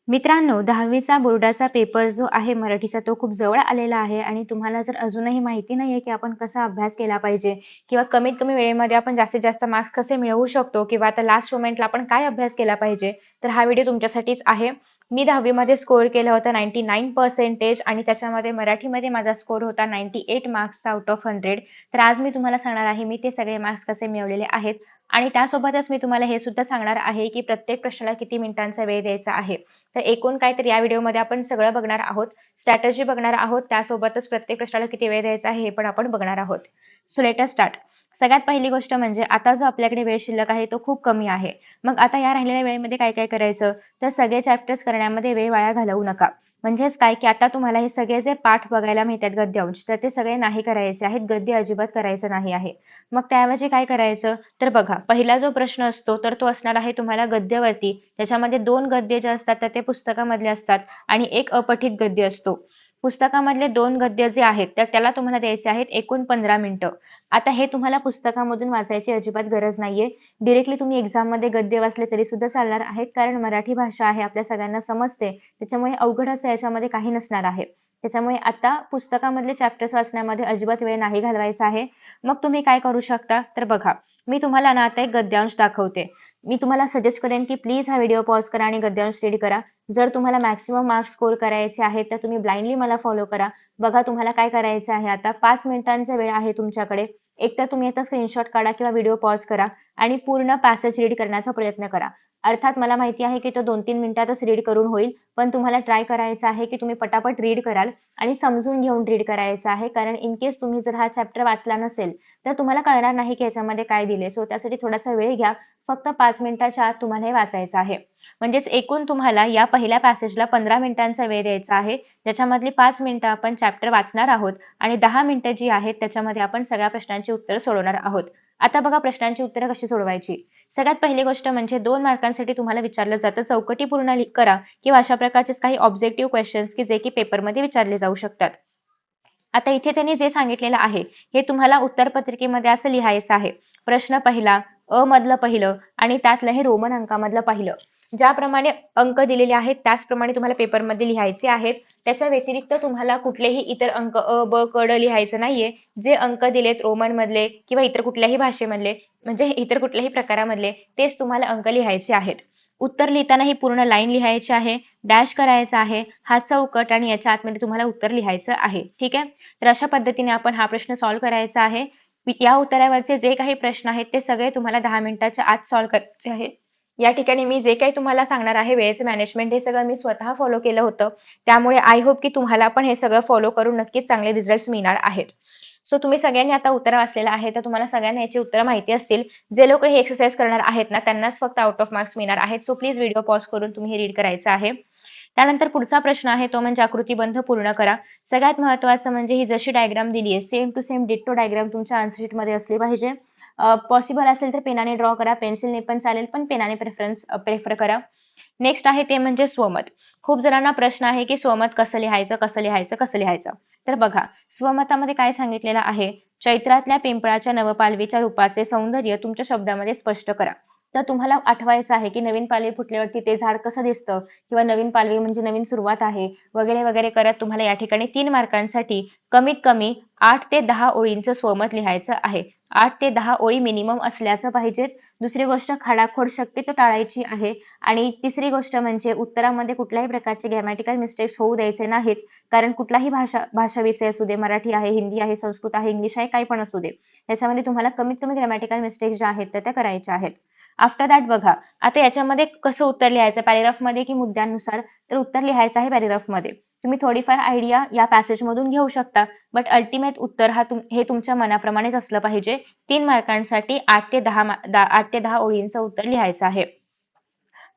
मित्रांनो, 10वीचा बोर्डाचा पेपर जो आहे मराठीचा तो खूप जवळ आलेला आहे आणि तुम्हाला जर अजूनही माहिती नाहीये, की आपण कसा अभ्यास केला पाहिजे किंवा कमीत कमी वेळेमध्ये आपण जास्तीत जास्त मार्क्स कसे मिळवू शकतो किंवा आता लास्ट मोमेंटला आपण काय अभ्यास केला पाहिजे, तर हा व्हिडिओ तुमच्यासाठीच आहे. मी 10वी मध्ये स्कोर केलं होतं 99% आणि त्याच्यामध्ये मराठीमध्ये माझा स्कोर होता 98 मार्क्स आउट ऑफ 100. तर आज मी तुम्हाला सांगणार आहे, मी ते सगळे मार्क्स कसे मिळवलेले आहेत आणि त्यासोबतच मी तुम्हाला हे सुद्धा सांगणार आहे, की प्रत्येक प्रश्नाला किती मिनिटांचा वेळ द्यायचा आहे. तर एकूण काय तर या व्हिडिओमध्ये आपण सगळं बघणार आहोत. स्ट्रॅटेजी बघणार आहोत. त्यासोबतच प्रत्येक प्रश्नाला किती वेळ द्यायचा आहे हे पण आपण बघणार आहोत. So let us start. सगळ्यात पहिली गोष्ट म्हणजे आता जो आपल्याकडे वेळ शिल्लक आहे तो खूप कमी आहे. मग आता या राहिलेल्या वेळेमध्ये काय काय करायचं? तर सगळे चॅप्टर्स करण्यामध्ये वेळ वाया घालवू नका. म्हणजेच काय की आता तुम्हाला हे सगळे जे पाठ बघायला मिळतात गद्यांश तर ते सगळे नाही करायचे आहेत. गद्य अजिबात करायचं नाही आहे. मग त्याऐवजी काय करायचं? तर बघा पहिला जो प्रश्न असतो तर तो असणार आहे तुम्हाला गद्यावरती. त्याच्यामध्ये 2 गद्य जे असतात तर ते पुस्तकामधले असतात आणि एक अपठित गद्य असतो. पुस्तकामधले 2 गद्य जे आहेत तर त्याला तुम्हाला द्यायचे आहेत एकूण 15 मिनिटं. आता हे तुम्हाला पुस्तकामधून वाचायची अजिबात गरज नाहीये. डायरेक्टली तुम्ही एक्झाममध्ये गद्य वाचले तरी सुद्धा चालणार आहेत कारण मराठी भाषा आहे आपल्या सगळ्यांना समजते. त्याच्यामुळे अवघड असं याच्यामध्ये काही नसणार आहे. त्याच्यामुळे आता पुस्तकामधले चॅप्टर्स वाचण्यामध्ये अजिबात वेळ नाही घालवायचा आहे. मग तुम्ही काय करू शकता? तर बघा, मी तुम्हाला ना आता एक गद्यांश दाखवते. मी तुम्हाला सजेस्ट करेन की प्लीज हा व्हिडिओ पॉज करा आणि गद्यांश रीड करा. जर तुम्हाला मॅक्सिमम मार्क्स स्कोर करायचे आहेत तर तुम्ही ब्लाइंडली मला फॉलो करा. बघा तुम्हाला काय करायचं आहे आता 5 मिनिटांचा वेळ आहे तुमच्याकडे. एकतर तुम्ही याचा स्क्रीनशॉट काढा किंवा व्हिडिओ पॉज करा आणि पूर्ण पॅसेज रीड करण्याचा प्रयत्न करा. अर्थात मला माहिती आहे की तो 2-3 मिनिटातच रीड करून होईल, पण तुम्हाला ट्राय करायचं आहे की तुम्ही पटापट रीड कराल आणि समजून घेऊन रीड करायचं आहे. कारण इन केस तुम्ही जर हा चॅप्टर वाचला नसेल, तर तुम्हाला कळणार नाही की याच्यामध्ये काय दिले. सो त्यासाठी थोडासा वेळ घ्या. फक्त 5 मिनिटाच्या आत तुम्हाला हे वाचायचं आहे. म्हणजेच एकूण तुम्हाला या पहिल्या पॅसेजला 15 मिनिटांचा वेळ द्यायचा आहे. ज्याच्यामधली 5 मिनिटं आपण चॅप्टर वाचणार आहोत आणि 10 मिनिटं जी आहेत त्याच्यामध्ये आपण सगळ्या प्रश्नांची उत्तरं सोडवणार आहोत. आता बघा प्रश्नांची उत्तरं कशी सोडवायची. सगळ्यात पहिली गोष्ट म्हणजे 2 मार्कांसाठी तुम्हाला विचारलं जातं चौकटी पूर्ण करा किंवा अशा प्रकारचेच काही ऑब्जेक्टिव्ह क्वेश्चन्स की जे की पेपरमध्ये विचारले जाऊ शकतात. आता इथे त्यांनी जे सांगितलेलं आहे, हे तुम्हाला उत्तरपत्रिकेमध्ये असं लिहायचं आहे. प्रश्न पहिला, अ मधलं पहिलं आणि त्यातलं हे रोमन अंकामधलं पहिलं. ज्याप्रमाणे अंक दिलेले आहेत त्याचप्रमाणे तुम्हाला पेपरमध्ये लिहायचे आहेत. त्याच्या व्यतिरिक्त तुम्हाला कुठलेही इतर अंक अ, ब, क, ड लिहायचं नाहीये. जे अंक दिलेत रोमन मधले किंवा इतर कुठल्याही भाषेमधले म्हणजे इतर कुठल्याही प्रकारामधले तेच तुम्हाला अंक लिहायचे आहेत. उत्तर लिहिताना ही पूर्ण लाईन लिहायची आहे, डॅश करायचा आहे, हा चौकट आणि याच्या आतमध्ये तुम्हाला उत्तर लिहायचं आहे. ठीक आहे? तर अशा पद्धतीने आपण हा प्रश्न सॉल्व्ह करायचा आहे. या उत्तरावरचे जे काही प्रश्न आहेत ते सगळे तुम्हाला 10 मिनिटाच्या आत सॉल्व्ह करायचे आहेत. या ठिकाणी मी जे काही तुम्हाला सांगणार आहे वेळेचे मॅनेजमेंट हे सगळं मी स्वतः फॉलो केलं होतं. त्यामुळे आय होप की तुम्हाला पण हे सगळं फॉलो करून नक्कीच चांगले रिझल्ट्स मिळणार आहेत. सो तुम्ही सगळ्यांनी आता उत्तर वाचलेलं आहे तर तुम्हाला सगळ्यांना याची उत्तरं माहिती असतील. जे लोक हे एक्सरसाइज करणार आहेत ना त्यांनाच फक्त आउट ऑफ मार्क्स मिळणार आहेत. सो प्लीज व्हिडिओ पॉज करून तुम्ही हे रीड करायचं आहे. त्यानंतर पुढचा प्रश्न आहे तो म्हणजे आकृतिबंध पूर्ण करा. सगळ्यात महत्त्वाचं म्हणजे ही जशी डायग्राम दिली आहे same to same ditto diagram तुमच्या आन्सर शीटमध्ये असली पाहिजे. पॉसिबल असेल तर पेनाने ड्रॉ करा, पेन्सिलने पण चालेल पण पेनाने प्रेफर करा. नेक्स्ट आहे ते म्हणजे स्वमत. खूप जणांना प्रश्न आहे की स्वमत कसं लिहायचं, कसं लिहायचं, कसं लिहायचं. तर बघा स्वमतामध्ये काय सांगितलेलं आहे, चैत्रातल्या पिंपळाच्या नवपालवीच्या रूपाचे सौंदर्य तुमच्या शब्दामध्ये स्पष्ट करा. तर तुम्हाला आठवायचं आहे की नवीन पालवी फुटल्यावरती ते झाड कसं दिसतं किंवा नवीन पालवी म्हणजे नवीन सुरुवात आहे वगैरे वगैरे करत तुम्हाला या ठिकाणी 3 मार्कांसाठी कमीत कमी 8 ते 10 ओळींचं स्वमत लिहायचं आहे. 8 ते 10 ओळी मिनिमम असल्याचं पाहिजेत. दुसरी गोष्ट खाडाखोड शक्यतो टाळायची आहे आणि तिसरी गोष्ट म्हणजे उत्तरामध्ये कुठल्याही प्रकारचे ग्रॅमॅटिकल मिस्टेक्स होऊ द्यायचे नाहीत. कारण कुठलाही भाषा विषय असू दे, मराठी आहे, हिंदी आहे, संस्कृत आहे, इंग्लिश आहे, काही पण असू दे. त्याच्यामध्ये तुम्हाला कमीत कमी ग्रॅमॅटिकल मिस्टेक्स ज्या आहेत त्या करायच्या आहेत. आफ्टर दॅट बघा, आता याच्यामध्ये कसं उत्तर लिहायचं पॅरेग्राफमध्ये की मुद्द्यानुसार? तर उत्तर लिहायचं आहे पॅरेग्राफमध्ये. तुम्ही थोडीफार आयडिया या पॅसेजमधून घेऊ शकता. बट अल्टिमेट उत्तर हे तुमच्या मनाप्रमाणेच असलं पाहिजे. 3 मार्कांसाठी 8 ते 10 ओळींचं उत्तर लिहायचं आहे.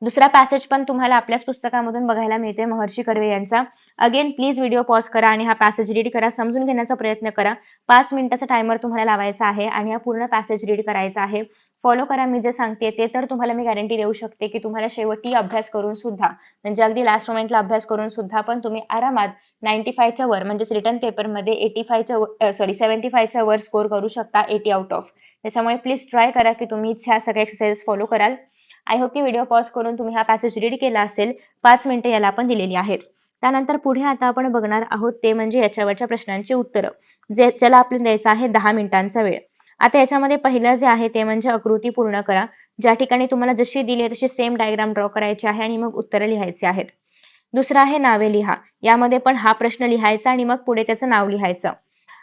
दुसरा पॅसेज पण तुम्हाला आपल्याच पुस्तकामधून बघायला मिळते महर्षी कर्वे यांचा. अगेन प्लीज व्हिडिओ पॉज करा आणि हा पॅसेज रीड करा, समजून घेण्याचा प्रयत्न करा. 5 मिनिटाचा टायमर तुम्हाला लावायचा आहे आणि हा पूर्ण पॅसेज रीड करायचा आहे. फॉलो करा मी जे सांगते ते, तर तुम्हाला मी गॅरंटी देऊ शकते की तुम्हाला शेवटी अभ्यास करून सुद्धा म्हणजे अगदी लास्ट मोमेंटला अभ्यास करून सुद्धा पण तुम्ही आरामात 95 च्या वर म्हणजेच रिटन पेपरमध्ये 75 च्या वर स्कोर करू शकता 80 आउट ऑफ. त्याच्यामुळे प्लीज ट्राय करा की तुम्ही ह्या सगळ्या एक्सरसाइज फॉलो कराल. आय होप की व्हिडिओ पॉज करून तुम्ही हा पॅसेज रीड केला असेल. 5 मिनिटं याला आपण दिलेली आहेत. त्यानंतर पुढे आता आपण बघणार आहोत ते म्हणजे याच्यावरच्या प्रश्नांची उत्तरं, ज्याला आपल्याला द्यायचा आहे 10 मिनिटांचा वेळ. आता याच्यामध्ये पहिलं जे आहे ते म्हणजे आकृती पूर्ण करा. ज्या ठिकाणी तुम्हाला जशी दिली आहे तशी सेम डायग्राम ड्रॉ करायची आहे आणि मग उत्तरं लिहायची आहेत. दुसरं आहे नावे लिहा. यामध्ये पण हा प्रश्न लिहायचा आणि मग पुढे त्याचं नाव लिहायचं.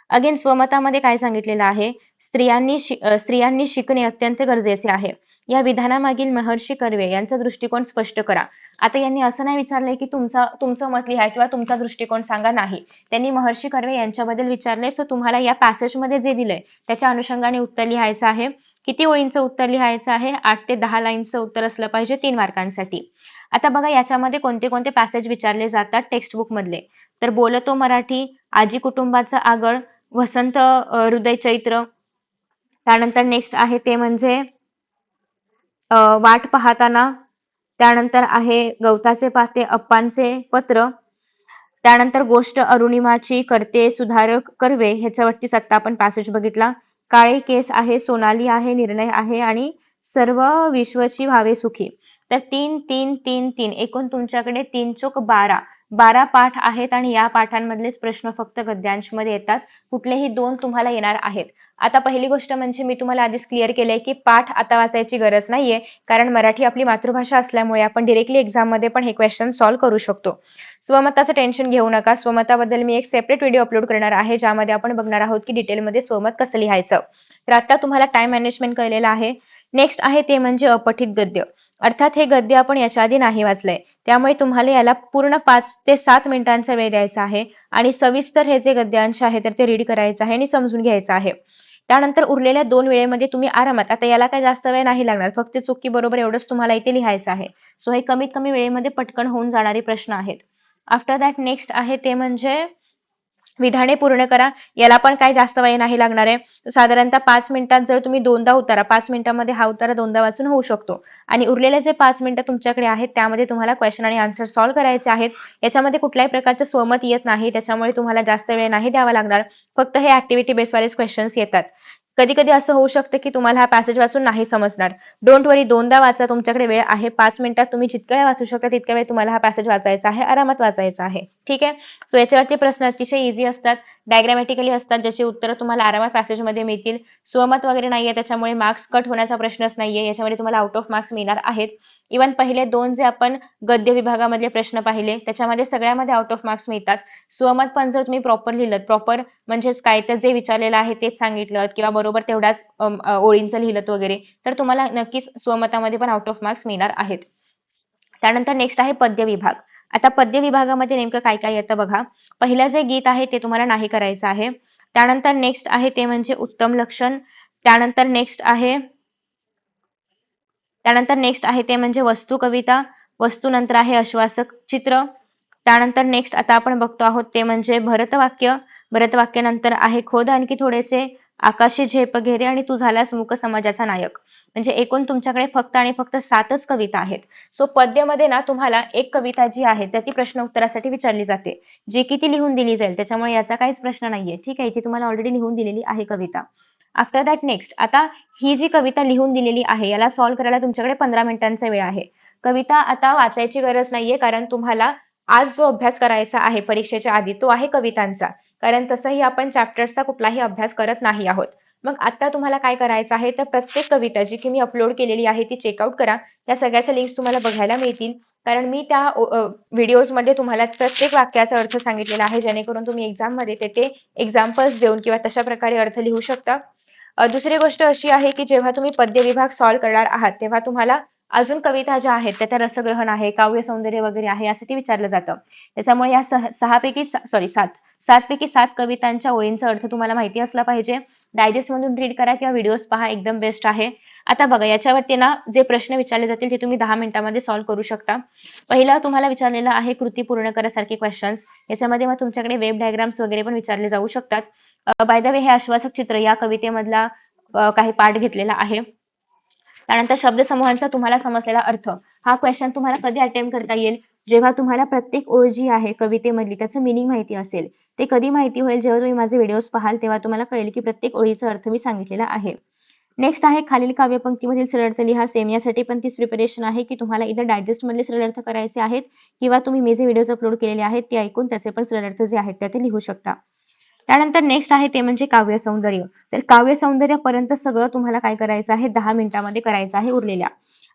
अगेन स्वमतामध्ये काय सांगितलेलं आहे, स्त्रियांनी शिकणे अत्यंत गरजेचे आहे. या विधानामागील महर्षी कर्वे यांचा दृष्टिकोन स्पष्ट करा. आता यांनी असं नाही विचारलंय की तुमचं मत लिहा किंवा तुमचा दृष्टिकोन सांगा, नाही. त्यांनी महर्षी कर्वे यांच्याबद्दल विचारलंय. सो तुम्हाला या पॅसेजमध्ये जे दिलंय त्याच्या अनुषंगाने उत्तर लिहायचं आहे. किती ओळींचं उत्तर लिहायचं आहे? 8 ते 10 लाईन्सचं उत्तर असलं पाहिजे 3 मार्कांसाठी. आता बघा याच्यामध्ये कोणते कोणते पॅसेज विचारले जातात टेक्स्ट बुक मधले. तर बोलतो मराठी, आजी कुटुंबाचं आगळ, वसंत हृदय चैत्र. त्यानंतर नेक्स्ट आहे ते म्हणजे वाट पाहताना. त्यानंतर आहे गवताचे पाते, अप्पांचे पत्र. त्यानंतर गोष्ट अरुणिमाची, करते सुधारक कर्वे. ह्याच्यावरतीच आता आपण पॅसेज बघितला. काळे केस आहे, सोनाली आहे, निर्णय आहे आणि सर्व विश्वची व्हावे सुखी. तर 3 3 3 3 एकूण तुमच्याकडे 3 चोक 12 पाठ आहेत आणि या पाठांमधलेच प्रश्न फक्त गद्यांशमध्ये येतात. कुठलेही 2 तुम्हाला येणार आहेत. आता पहिली गोष्ट म्हणजे मी तुम्हाला आधीच क्लिअर केलंय की पाठ आता वाचायची गरज नाहीये, कारण मराठी आपली मातृभाषा असल्यामुळे आपण डायरेक्टली एक्झाममध्ये पण हे क्वेश्चन सॉल्व्ह करू शकतो. स्वमताचं टेन्शन घेऊ नका. स्वमताबद्दल मी एक सेपरेट व्हिडिओ अपलोड करणार आहे, ज्यामध्ये आपण बघणार आहोत की डिटेलमध्ये स्वमत कसं लिहायचं. तर आता तुम्हाला टाइम मॅनेजमेंट कळलेलं आहे. नेक्स्ट आहे ते म्हणजे अपठित गद्य. अर्थात हे गद्य आपण याच्या आधी नाही वाचलंय, त्यामुळे तुम्हाला याला पूर्ण 5 ते 7 मिनिटांचा वेळ द्यायचा आहे आणि सविस्तर हे जे गद्यांश आहे तर ते रीड करायचं आहे आणि समजून घ्यायचं आहे. त्यानंतर उरलेल्या 2 वेळेमध्ये तुम्ही आरामात, आता याला काही जास्त वेळ नाही लागणार, फक्त चुकी बरोबर एवढंच तुम्हाला इथे लिहायचं आहे. सो हे कमीत कमी वेळेमध्ये पटकन होऊन जाणारे प्रश्न आहेत. आफ्टर दॅट नेक्स्ट आहे ते म्हणजे विधाने पूर्ण करा. याला पण काही जास्त वेळ नाही लागणार आहे. साधारणतः 5 मिनिटात जर तुम्ही 2दा उतारा, 5 मिनिटांमध्ये हा उतारा 2दा वाचून होऊ शकतो. आणि उरलेले जे 5 मिनिटं तुमच्याकडे आहेत त्यामध्ये तुम्हाला क्वेश्चन आणि आन्सर सॉल्व्ह करायचे आहेत. याच्यामध्ये कुठल्याही प्रकारचं स्वमत येत नाही, त्याच्यामुळे तुम्हाला जास्त वेळ नाही द्यावा लागणार. फक्त हे ऍक्टिव्हिटी बेसवालेच क्वेश्चन्स येतात. कधी कधी असं होऊ शकतं की तुम्हाला हा पॅसेज वाचून नाही समजणार. डोंट वरी, 2दा वाचा, तुमच्याकडे वेळ आहे. 5 मिनिटात तुम्ही जितक्या वेळ वाचू शकता तितक्या वेळ तुम्हाला हा पॅसेज वाचायचा आहे, आरामात वाचायचा आहे. ठीक आहे. सो याच्यावरचे प्रश्न अतिशय इझी असतात, डायग्रामॅटिकली असतात, ज्याची उत्तरं तुम्हाला आरामात पॅसेजमध्ये मिळतील. स्वमत वगैरे नाहीये, त्याच्यामुळे मार्क्स कट होण्याचा प्रश्नच नाहीये. याच्यामध्ये तुम्हाला आउट ऑफ मार्क्स मिळणार आहेत. इव्हन पहिले 2 जे आपण गद्य विभागामधले प्रश्न पाहिले त्याच्यामध्ये सगळ्यामध्ये आउट ऑफ मार्क्स मिळतात. स्वमत पण जर तुम्ही प्रॉपर लिहिलं, प्रॉपर म्हणजेच काय तर जे विचारलेलं आहे तेच सांगितलं किंवा बरोबर तेवढ्याच ओळींचं लिहिलं वगैरे, तर तुम्हाला नक्कीच स्वमतामध्ये पण आउट ऑफ मार्क्स मिळणार आहेत. त्यानंतर नेक्स्ट आहे पद्य विभाग. आता पद्य विभागामध्ये नेमकं काय काय येतं बघा. पहिलं जे गीत आहे ते तुम्हाला नाही करायचं आहे. त्यानंतर नेक्स्ट आहे ते म्हणजे उत्तम लक्षण. त्यानंतर नेक्स्ट आहे ते म्हणजे वस्तू कविता. वस्तू नंतर आहे आश्वासक चित्र. त्यानंतर नेक्स्ट आता आपण बघतो आहोत ते म्हणजे भरतवाक्य. भरतवाक्य नंतर आहे खोद आणखी थोडेसे, आकाशी झेप घेरे आणि तू झालास मूक समाजाचा नायक. म्हणजे एकूण तुमच्याकडे फक्त आणि फक्त 7च कविता आहेत. सो पद्यामध्ये ना तुम्हाला एक कविता जी आहे तर ती प्रश्न उत्तरासाठी विचारली जाते, जी की ती लिहून दिली जाईल. त्याच्यामुळे याचा काहीच प्रश्न नाहीये. ठीक आहे, ती तुम्हाला ऑलरेडी लिहून दिलेली आहे कविता. आफ्टर दॅट नेक्स्ट, आता ही जी कविता लिहून दिलेली आहे याला सॉल्व्ह करायला तुमच्याकडे 15 मिनिटांचा वेळ आहे. कविता आता वाचायची गरज नाहीये, कारण तुम्हाला आज जो अभ्यास करायचा आहे परीक्षेच्या आधी तो आहे कवितांचा. कारण तसंही आपण चॅप्टर्सचा कुठलाही अभ्यास करत नाही आहोत. मग आता तुम्हाला काय करायचं आहे, तर प्रत्येक कविता जी की मी अपलोड केलेली आहे ती चेकआउट करा. त्या सगळ्याच्या लिंक्स तुम्हाला बघायला मिळतील. कारण मी त्या व्हिडिओजमध्ये तुम्हाला प्रत्येक वाक्याचा अर्थ सांगितलेला आहे, जेणेकरून तुम्ही एक्झाममध्ये ते एक्झाम्पल्स देऊन किंवा तशा प्रकारे अर्थ लिहू शकता. दुसरी गोष्ट अशी आहे की जेव्हा तुम्ही पद्य विभाग सॉल्व्ह करणार आहात तेव्हा तुम्हाला अजून कविता ज्या आहेत त्या रसग्रहण आहे, काव्य सौंदर्य वगैरे आहे यासाठी विचारलं जातं. त्याच्यामुळे या 7 पैकी 7 कवितांच्या ओळींचा अर्थ तुम्हाला माहिती असला पाहिजे. डायजेस्ट मधून रीड करा किंवा व्हिडिओज पहा, एकदम बेस्ट आहे. आता बघा याच्यावरती ना जे प्रश्न विचारले जातील ते तुम्ही 10 मिनिटांमध्ये सॉल्व्ह करू शकता. पहिला तुम्हाला विचारलेला आहे कृती पूर्ण करासारखे क्वेश्चन्स. याच्यामध्ये मग तुमच्याकडे वेब डायग्राम्स वगैरे पण विचारले जाऊ शकतात. बाय द वे, हे आश्वासक चित्र या कवितेमधला काही पाठ घेतलेला आहे. त्यानंतर शब्दसमूहांचा तुम्हाला समजलेला अर्थ, हा क्वेश्चन तुम्हाला कधी अटेम्प्ट करता येईल, जेव्हा तुम्हाला प्रत्येक ओळ जी आहे कवितेमधली त्याचं मिनिंग माहिती असेल. ते कधी माहिती होईल, जेव्हा तुम्ही माझे व्हिडिओज पाहाल तेव्हा तुम्हाला कळेल की प्रत्येक ओळीचा अर्थ मी सांगितलेला आहे. नेक्स्ट आहे खालील काव्यपंक्तीमधील सरळ अर्थ लिहा. सेम यासाठी पण तीच प्रिपरेशन आहे की तुम्हाला इथं डायजेस्ट मधले सरळ अर्थ करायचे आहेत किंवा तुम्ही मी जे व्हिडिओज अपलोड केलेले आहेत ते ऐकून त्याचे पण सरळ अर्थ जे आहेत ते लिहू शकता. त्यानंतर नेक्स्ट आहे ते म्हणजे काव्य सौंदर्य. तर काव्य सौंदर्यापर्यंत सगळं तुम्हाला काय करायचं आहे 10 मिनिटांमध्ये करायचं आहे उरलेल्या.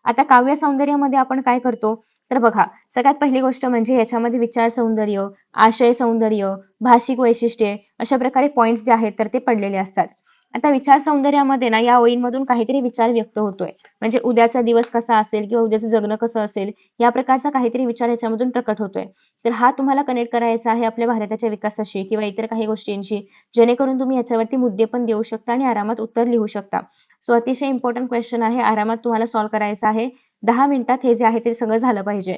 आता काव्य सौंदर्यामध्ये आपण काय करतो तर बघा, सगळ्यात पहिली गोष्ट म्हणजे याच्यामध्ये विचार सौंदर्य, आशय सौंदर्य, भाषिक वैशिष्ट्ये अशा प्रकारे पॉइंट्स जे आहेत तर ते पडलेले असतात. आता विचार सौंदर्यामध्ये ना या ओळींमधून काहीतरी विचार व्यक्त होतोय. म्हणजे उद्याचा दिवस कसा असेल किंवा उद्याचं जगणं कसं असेल या प्रकारचा काहीतरी विचार याच्यामधून प्रकट होतोय. तर हा तुम्हाला कनेक्ट करायचा आहे आपल्या भारताच्या विकासाशी किंवा इतर काही गोष्टींशी, जेणेकरून तुम्ही याच्यावरती मुद्दे पण देऊ शकता आणि आरामात उत्तर लिहू शकता. सो अतिशय इम्पॉर्टंट क्वेश्चन आहे. आरामात तुम्हाला सॉल्व्ह करायचा आहे. 10 मिनिटात हे जे आहे ते सगळं झालं पाहिजे.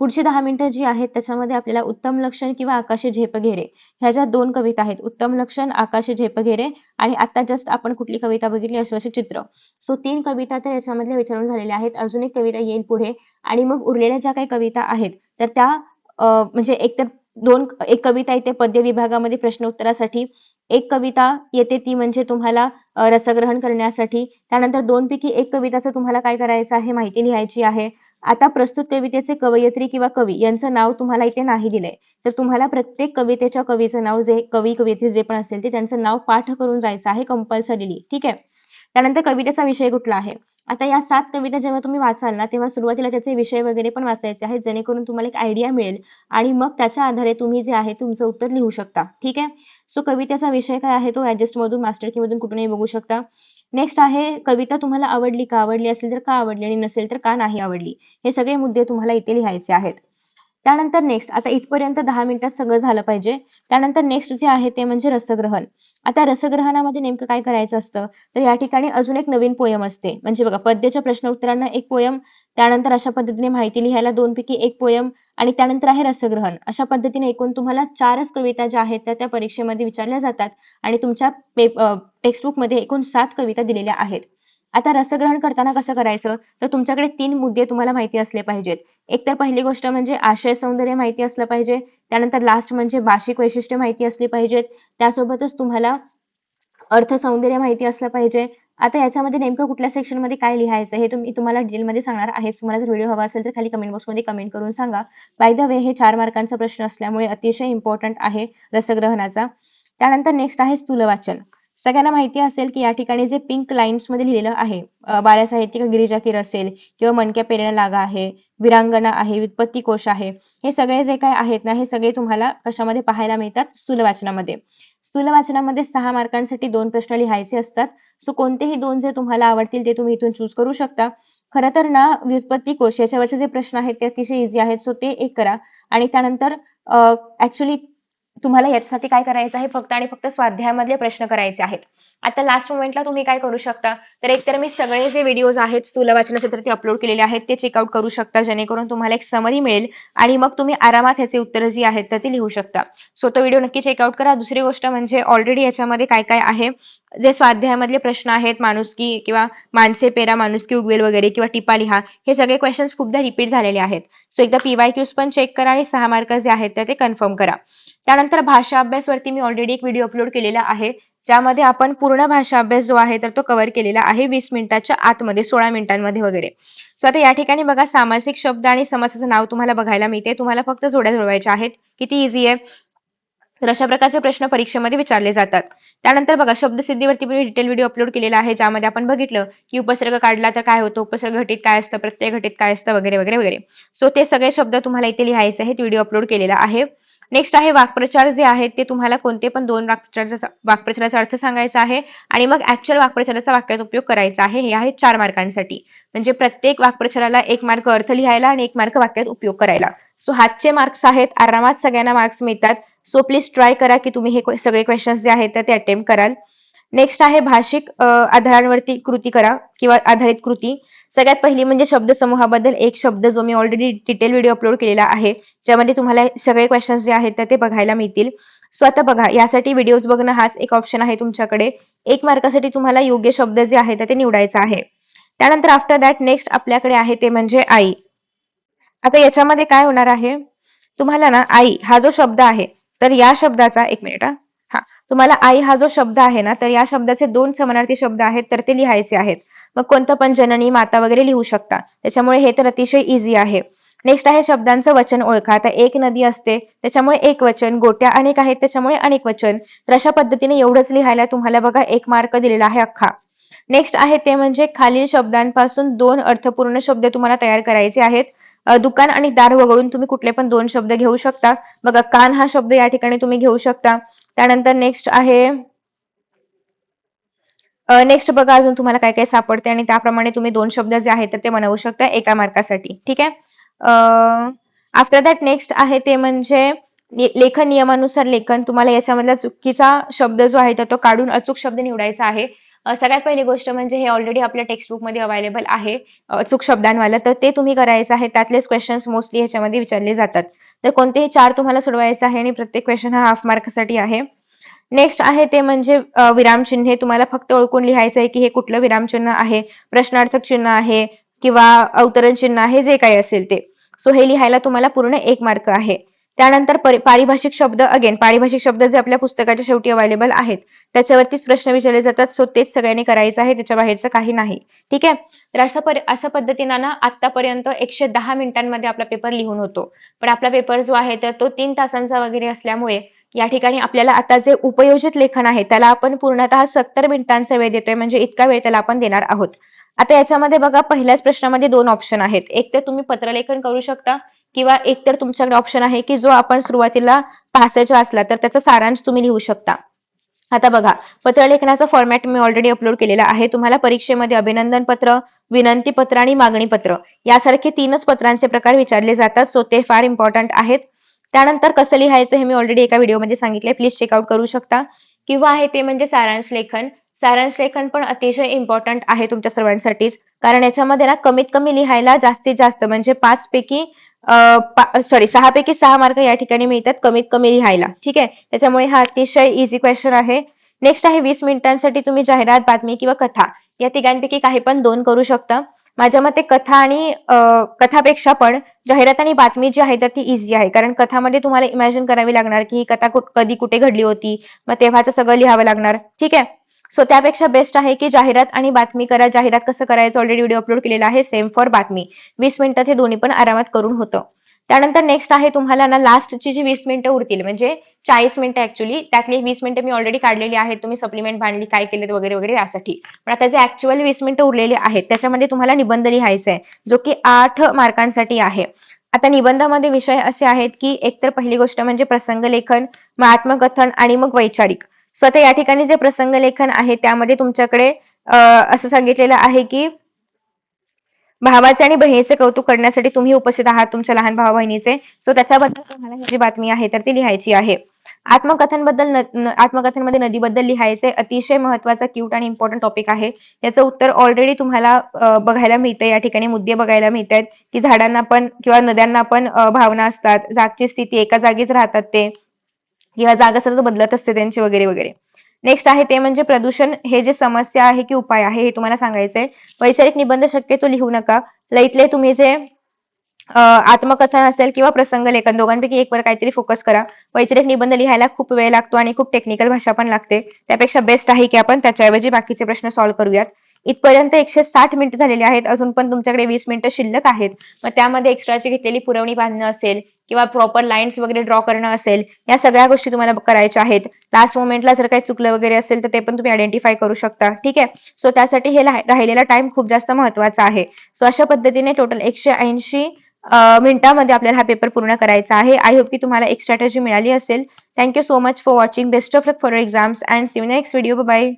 पुढची 10 मिनिटं जी आहेत त्याच्यामध्ये आपल्याला उत्तम लक्षण किंवा आकाशी झेपघेरे ह्या ज्या 2 कविता आहेत. उत्तम लक्षण, आकाशी झेपघेरे आणि आता जस्ट आपण कुठली कविता बघितली अस्वस्थ चित्र. सो 3 कविता तर याच्यामधल्या विचारून झालेल्या आहेत. अजून एक कविता येईल पुढे आणि मग उरलेल्या ज्या काही कविता आहेत तर त्या म्हणजे एक कविता येते पद्य विभागामध्ये प्रश्न उत्तरासाठी, एक कविता येते ती म्हणजे तुम्हाला रसग्रहण करण्यासाठी. त्यानंतर 2 पैकी 1 कविताचं तुम्हाला काय करायचं आहे माहिती लिहायची आहे. आता प्रस्तुत कवितेचे कवयित्री किंवा कवी यांचं नाव तुम्हाला इथे नाही दिलंय. तर तुम्हाला प्रत्येक कवितेच्या कवीचं नाव जे कवी कवयित्री जे पण असेल ते त्यांचं नाव पाठ करून जायचं आहे कंपल्सरीली. ठीक आहे. त्यानंतर कवितेचा विषय कुठला आहे. आता या 7 कविता जेव्हा तुम्ही वाचाल ना तेव्हा सुरुवातीला त्याचे विषय वगैरे पण वाचायचे आहेत जेणेकरून तुम्हाला एक आयडिया मिळेल आणि मग त्याच्या आधारे तुम्ही जे आहे तुमचं उत्तर लिहू शकता. ठीक आहे. सो कवितेचा विषय काय आहे तो ॲडजस्ट मधून मास्टर की मधून कुठूनही बघू शकता. नेक्स्ट आहे कविता तुम्हाला आवडली का, आवडली असेल तर का आवडली आणि नसेल तर का नाही आवडली. हे सगळे मुद्दे तुम्हाला इथे लिहायचे आहेत. त्यानंतर नेक्स्ट आता इथपर्यंत 10 मिनिटात सगळं झालं पाहिजे. त्यानंतर नेक्स्ट जे आहे ते म्हणजे रसग्रहण. आता रसग्रहणामध्ये नेमकं काय करायचं असतं तर या ठिकाणी अजून एक नवीन पोयम असते. म्हणजे बघा पद्याच्या प्रश्न उत्तरांना एक पोयम, त्यानंतर अशा पद्धतीने माहिती लिहायला 2 पैकी 1 पोयम आणि त्यानंतर आहे रसग्रहण. अशा पद्धतीने एकूण तुम्हाला 4च कविता ज्या आहेत त्या परीक्षेमध्ये विचारल्या जातात आणि तुमच्या टेक्स्टबुकमध्ये एकूण 7 कविता दिलेल्या आहेत. आता रसग्रहण करताना कसं करायचं तर तुमच्याकडे 3 मुद्दे तुम्हाला माहिती असले पाहिजेत. एक तर पहिली गोष्ट म्हणजे आशय सौंदर्य माहिती असलं पाहिजे. त्यानंतर लास्ट म्हणजे भाषिक वैशिष्ट्ये माहिती असली पाहिजेत. त्यासोबतच तुम्हाला अर्थ सौंदर्य माहिती असलं पाहिजे. आता याच्यामध्ये नेमकं कुठल्या सेक्शनमध्ये काय लिहायचं हे तुम्हाला डिटेलमध्ये सांगणार आहे. तुम्हाला जर व्हिडिओ हवा असेल तर खाली कमेंट बॉक्समध्ये कमेंट करून सांगा. बाय द वे हे 4 मार्कांचा प्रश्न असल्यामुळे अतिशय इम्पॉर्टंट आहे रसग्रहणाचा. त्यानंतर नेक्स्ट आहे स्थूलवाचन. सगळ्यांना माहिती असेल की या ठिकाणी जे पिंक लाईन्समध्ये लिहिलेलं आहे बालसाहित्यिक गिरिजा किर असेल किंवा मनक्या पेरण्या लागा आहे, विरांगना आहे, व्युत्पत्ती कोश आहे. हे सगळे जे काय आहेत ना हे सगळे तुम्हाला कशामध्ये पाहायला मिळतात स्थूल वाचनामध्ये. स्थूल वाचनामध्ये 6 मार्कांसाठी 2 प्रश्न लिहायचे असतात. सो कोणतेही 2 जे तुम्हाला आवडतील ते तुम्ही इथून चूज करू शकता. खरं तर ना व्युत्पत्ती कोश याच्यावरचे जे प्रश्न आहेत ते अतिशय इझी आहेत. सो ते एक करा आणि त्यानंतर ऍक्च्युली तुम्हाला याच्यासाठी काय करायचं आहे फक्त आणि फक्त स्वाध्यायामधले प्रश्न करायचे आहेत. आता लास्ट मोमेंटला तुम्ही काय करू शकता तर एकतर मी सगळे जे व्हिडिओज आहेत स्थूल वाचनाचे तर ते अपलोड केलेले आहेत ते चेकआउट करू शकता जेणेकरून तुम्हाला एक समरी मिळेल आणि मग तुम्ही आरामात ह्याचे उत्तरं जी आहेत तर ते लिहू शकता. सो तो व्हिडिओ नक्की चेकआउट करा. दुसरी गोष्ट म्हणजे ऑलरेडी याच्यामध्ये काय काय आहे जे स्वाध्यायामधले प्रश्न आहेत माणुसकी किंवा माणसे पेरा माणुसकी उगवेल वगैरे किंवा टिपा लिहा हे सगळे क्वेश्चन्स खूपदा रिपीट झालेले आहेत. सो एकदा PYQs पण चेक करा आणि 6 मार्क जे आहेत ते कन्फर्म करा. त्यानंतर भाषा अभ्यासवरती मी ऑलरेडी एक व्हिडिओ अपलोड केलेला आहे ज्यामध्ये आपण पूर्ण भाषा अभ्यास जो आहे तर तो कव्हर केलेला आहे 20 मिनिटाच्या आतमध्ये 16 मिनिटांमध्ये वगैरे. सो आता या ठिकाणी बघा सामासिक शब्द आणि समासाचं नाव तुम्हाला बघायला मिळते. तुम्हाला फक्त जोड्या जुळवायच्या आहेत. किती इझी आहे. तर अशा प्रकारचे प्रश्न परीक्षेमध्ये विचारले जातात. त्यानंतर बघा शब्दसिद्धीवरती मी डिटेल व्हिडिओ अपलोड केलेला आहे ज्यामध्ये आपण बघितलं की उपसर्ग काढला तर काय होतं, उपसर्ग घटित काय असतं, प्रत्यय घटित काय असतं वगैरे वगैरे वगैरे. सो ते सगळे शब्द तुम्हाला इथे लिहायचे आहेत. व्हिडिओ अपलोड केलेला आहे. नेक्स्ट आहे वाक्प्रचार जे आहेत ते तुम्हाला कोणते पण 2 वाक्प्रचाराचा अर्थ सांगायचा आहे आणि मग ऍक्च्युअल वाक्प्रचाराचा वाक्यात उपयोग करायचा आहे. हे आहे 4 मार्कांसाठी. म्हणजे प्रत्येक वाक्प्रचाराला 1 मार्क अर्थ लिहायला आणि 1 मार्क वाक्यात उपयोग करायला. सो हातचे मार्क्स आहेत. आरामात सगळ्यांना मार्क्स मिळतात. सो प्लीज ट्राय करा की तुम्ही हे सगळे क्वेश्चन्स जे आहेत ते अटेम्प्ट कराल. नेक्स्ट आहे भाषिक आधारांवरती कृती करा किंवा आधारित कृती. सगळ्यात पहिली म्हणजे शब्दसमूहाबद्दल एक शब्द जो मी ऑलरेडी डिटेल व्हिडिओ अपलोड केलेला आहे ज्यामध्ये तुम्हाला सगळे क्वेश्चन्स जे आहेत ते बघायला मिळतील. सो आता बघा यासाठी व्हिडिओज बघणं हाच एक ऑप्शन आहे तुमच्याकडे. 1 मार्कासाठी तुम्हाला योग्य शब्द जे आहेत ते निवडायचा आहे. त्यानंतर आफ्टर दॅट नेक्स्ट आपल्याकडे आहे ते म्हणजे आई. आता याच्यामध्ये काय होणार आहे तुम्हाला ना आई हा जो शब्द आहे तर या शब्दाचा एक मिनिट हा तुम्हाला आई हा जो शब्द आहे ना, तर या शब्दाचे 2 समानार्थी शब्द आहेत, तर ते लिहायचे आहेत. मग कोणतं पण जननी, माता वगैरे लिहू शकता. त्याच्यामुळे हे तर अतिशय इझी आहे. नेक्स्ट आहे शब्दांचं वचन ओळखा. आता एक नदी असते, त्याच्यामुळे एक वचन, गोट्या अनेक आहेत, त्याच्यामुळे अनेक वचन. तर अशा पद्धतीने एवढंच लिहायला तुम्हाला बघा 1 मार्क दिलेला आहे अख्खा. नेक्स्ट आहे ते म्हणजे खालील शब्दांपासून 2 अर्थपूर्ण शब्द तुम्हाला तयार करायचे आहेत. दुकान आणि दार वगळून तुम्ही कुठले पण 2 शब्द घेऊ शकता. बघा कान हा शब्द या ठिकाणी तुम्ही घेऊ शकता. त्यानंतर नेक्स्ट बघा अजून तुम्हाला काय काय सापडते आणि त्याप्रमाणे तुम्ही 2 शब्द जे आहेत तर ते बनवू शकता 1 मार्कासाठी. ठीक आहे. आफ्टर दॅट नेक्स्ट आहे ते म्हणजे लेखन नियमानुसार लेखन. तुम्हाला याच्यामधला चुकीचा शब्द जो आहे तर तो काढून अचूक शब्द निवडायचा आहे. सगळ्यात पहिली गोष्ट म्हणजे हे ऑलरेडी आपल्या टेक्स्ट बुक मध्ये अवेलेबल आहे अचूक शब्दांवाला, तर ते तुम्ही करायचं आहे. त्यातलेच क्वेश्चन्स मोस्टली ह्याच्यामध्ये विचारले जातात. तर कोणतेही 4 तुम्हाला सोडवायचे आहे आणि प्रत्येक क्वेश्चन हा हाफ मार्कसाठी आहे. नेक्स्ट आहे ते म्हणजे विरामचिन्हे. तुम्हाला फक्त ओळखून लिहायचं आहे की हे कुठलं विरामचिन्ह आहे, प्रश्नार्थक चिन्ह आहे किंवा अवतरण चिन्ह आहे, जे काही असेल ते. सो हे लिहायला तुम्हाला पूर्ण 1 मार्क आहे. त्यानंतर पारिभाषिक शब्द, अगेन पारिभाषिक शब्द जे आपल्या पुस्तकाच्या शेवटी अवेलेबल आहेत त्याच्यावरतीच प्रश्न विचारले जातात. सो तेच सगळ्यांनी करायचं आहे, त्याच्या बाहेरचं काही नाही. ठीक आहे. तर अशा पद्धतीनं ना आतापर्यंत 110 मिनिटांमध्ये आपला पेपर लिहून होतो. पण आपला पेपर जो आहे तर तो 3 तासांचा वगैरे असल्यामुळे या ठिकाणी आपल्याला आता जे उपयोजित लेखन आहे त्याला आपण पूर्णतः 70 मिनिटांचा वेळ देतोय, म्हणजे इतका वेळ त्याला आपण देणार आहोत. आता याच्यामध्ये बघा पहिल्याच प्रश्नामध्ये 2 ऑप्शन आहेत. एक तर तुम्ही पत्रलेखन करू शकता किंवा एक तर तुमच्याकडे ऑप्शन आहे की जो आपण सुरुवातीला पॅसेज वाचला तर त्याचा सारांश तुम्ही लिहू शकता. आता बघा पत्रलेखनाचा फॉर्मॅट मी ऑलरेडी अपलोड केलेला आहे. तुम्हाला परीक्षेमध्ये अभिनंदन पत्र, विनंती पत्र आणि मागणी पत्र यासारखे 3च पत्रांचे प्रकार विचारले जातात. सो ते फार इम्पॉर्टंट आहेत. त्यानंतर कसं लिहायचं हे मी ऑलरेडी एका व्हिडिओमध्ये सांगितलंय. प्लीज चेकआउट करू शकता. किंवा आहे ते म्हणजे सारांश लेखन. सारांश लेखन पण अतिशय इम्पॉर्टंट आहे तुमच्या सर्वांसाठीच. कारण याच्यामध्ये ना कमीत कमी लिहायला जास्तीत जास्त म्हणजे 5 पैकी 6 पैकी 6 मार्क या ठिकाणी मिळतात कमीत कमी लिहायला. ठीक आहे. त्याच्यामुळे हा अतिशय इझी क्वेश्चन आहे. नेक्स्ट आहे 20 मिनिटांसाठी तुम्ही जाहिरात, बातमी किंवा कथा या तिघांपैकी काही पण 2 करू शकता. माझ्या मते कथापेक्षा पण जाहिरात आणि बातमी जी आहे तर ती इझी आहे. कारण कथामध्ये तुम्हाला इमॅजिन करावी लागणार की ही कथा कधी कुठे घडली होती, मग तेव्हाचं सगळं लिहावं लागणार. ठीक आहे. सो त्यापेक्षा बेस्ट आहे की जाहिरात आणि बातमी करा. जाहिरात कसं करायचं ऑलरेडी व्हिडिओ अपलोड केलेला आहे. सेम फॉर बातमी. 20 मिनिटात हे दोन्ही पण आरामात करून होतं. त्यानंतर नेक्स्ट आहे तुम्हाला ना लास्टची जी 20 मिनिटं उरतील म्हणजे 40 मिनिटं ऍक्च्युअली त्यातली 20 मिनिटं मी ऑलरेडी काढलेली आहेत. तुम्ही सप्लिमेंट बांधली काय केलेत वगैरे वगैरे यासाठी. पण आता जे ऍक्च्युअल 20 मिनिटं उरलेली आहेत त्याच्यामध्ये तुम्हाला निबंध लिहायचा आहे जो की 8 मार्कांसाठी आहे. आता निबंधामध्ये विषय असे आहेत की एकतर पहिली गोष्ट म्हणजे प्रसंग लेखन, मग आत्मकथन आणि मग वैचारिक. सो आता या ठिकाणी जे प्रसंग लेखन आहे त्यामध्ये तुमच्याकडे असं सांगितलेलं आहे की भावाचे आणि बहिणीचे कौतुक करण्यासाठी तुम्ही उपस्थित आहात तुमच्या लहान भावा बहिणीचे. सो त्याच्याबद्दल तुम्हाला ही जी बातमी आहे तर ती लिहायची आहे. आत्मकथनमध्ये नदीबद्दल लिहायचे. अतिशय महत्वाचा क्यूट आणि इम्पॉर्टंट टॉपिक आहे. याचं उत्तर ऑलरेडी तुम्हाला बघायला मिळतंय. या ठिकाणी मुद्दे बघायला मिळत आहेत की झाडांना पण किंवा नद्यांना पण भावना असतात. जागची स्थिती एका जागीच राहतात ते किंवा जागा सतत बदलत असते त्यांची वगैरे वगैरे. नेक्स्ट आहे ते म्हणजे प्रदूषण हे जे समस्या आहे की उपाय आहे हे तुम्हाला सांगायचंय. वैचारिक निबंध शक्यतो लिहू नका. लईतले तुम्ही जे आत्मकथन असेल किंवा प्रसंग लेखन दोघांपैकी एक वर काहीतरी फोकस करा. वैचारिक निबंध लिहायला खूप वेळ लागतो आणि खूप टेक्निकल भाषा पण लागते. त्यापेक्षा बेस्ट आहे की आपण त्याच्याऐवजी बाकीचे प्रश्न सॉल्व्ह करूयात. इथपर्यंत 160 मिनिटं झालेली आहेत. अजून पण तुमच्याकडे 20 मिनिटं शिल्लक आहेत. मग त्यामध्ये एक्स्ट्राची घेतलेली पुरवणी बांधणं असेल किंवा प्रॉपर लाईन्स वगैरे ड्रॉ करणं असेल, या सगळ्या गोष्टी तुम्हाला करायच्या आहेत. लास्ट मोमेंटला जर काही चुकलं वगैरे असेल तर ते पण तुम्ही आयडेंटिफाय करू शकता. ठीक आहे. सो त्यासाठी हे राहिलेला टाइम खूप जास्त महत्वाचा आहे. सो अशा पद्धतीने टोटल 180 मिनिटांमध्ये आपल्याला हा पेपर पूर्ण करायचा आहे. आय होप की तुम्हाला एक स्ट्रॅटेजी मिळाली असेल. Thank you so much for watching. Best of luck for exams and see you next video. Bye.